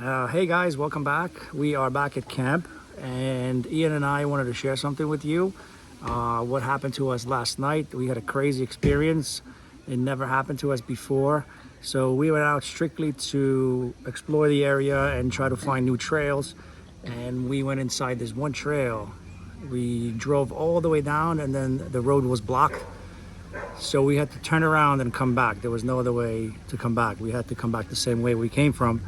Hey guys, welcome back. We are back at camp, and Ian and I wanted to share something with you. What happened to us last night? We had a crazy experience. It never happened to us before. So we went out strictly to explore the area and try to find new trails. And we went inside this one trail. We drove all the way down, and then the road was blocked. So we had to turn around and come back. There was no other way to come back. We had to come back the same way we came from.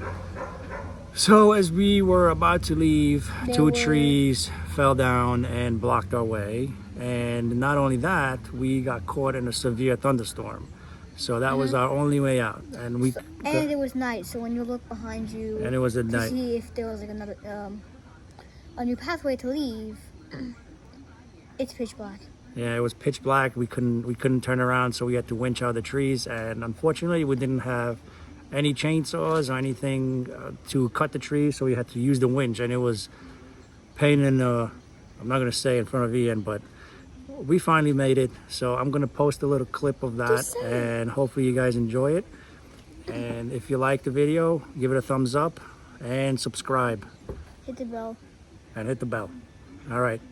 So as we were about to leave, two trees fell down and blocked our way. And not only that, we got caught in a severe thunderstorm. So that was our only way out. And it was night, so when you look behind you and it was at to night. see if there was like another a new pathway to leave, it's pitch black. Yeah, it was pitch black. We couldn't turn around, so we had to winch out the trees. And unfortunately, we didn't have any chainsaws or anything to cut the trees, so we had to use the winch, and it was pain in the, I'm not going to say in front of Ian, but we finally made it. So I'm going to post a little clip of that, and hopefully you guys enjoy it. And if you like the video, give it a thumbs up and subscribe. Hit the bell. And hit the bell. All right.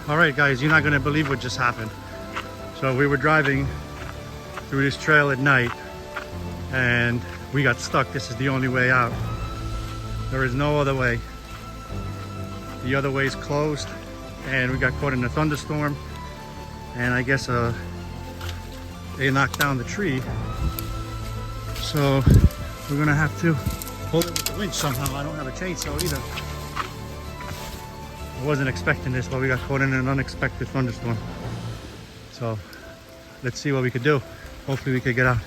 All right, guys, you're not gonna believe what just happened. So we were driving through this trail at night and we got stuck. This is the only way out. There is no other way. The other way is closed, and we got caught in a thunderstorm, and I guess they knocked down the tree. So we're gonna have to pull it with the winch somehow. I don't have a chainsaw either. I wasn't expecting this, but we got caught in an unexpected thunderstorm. So let's see what we could do. Hopefully we could get out.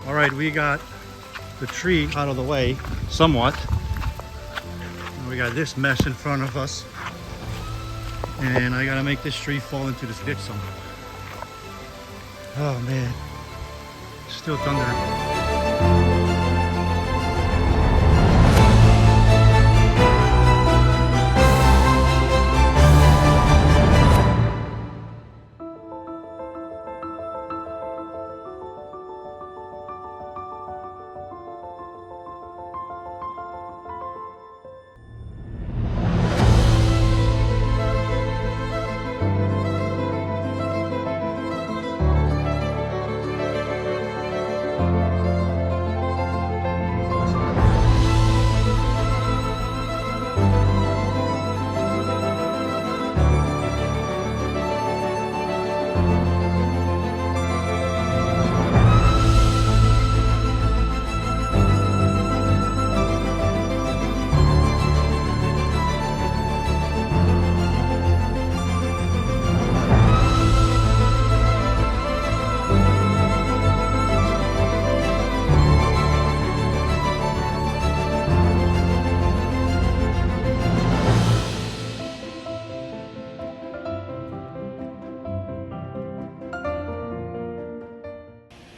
All right, we got the tree out of the way somewhat. And we got this mess in front of us. And I gotta make this tree fall into this ditch somehow. Oh man, still thundering.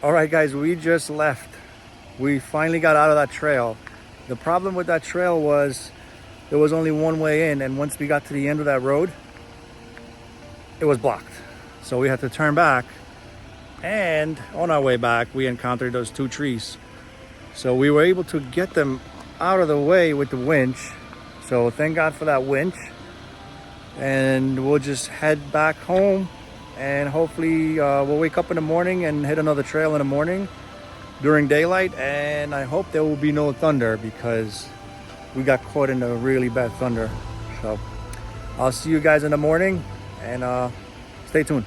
All right, guys, we just left. We finally got out of that trail. The problem with that trail was there was only one way in, and once we got to the end of that road, it was blocked. So we had to turn back, and on our way back, we encountered those two trees. So we were able to get them out of the way with the winch. So thank God for that winch. And we'll just head back home, and hopefully we'll wake up in the morning and hit another trail in the morning during daylight. And I hope there will be no thunder, because we got caught in a really bad thunder. So I'll see you guys in the morning, and stay tuned.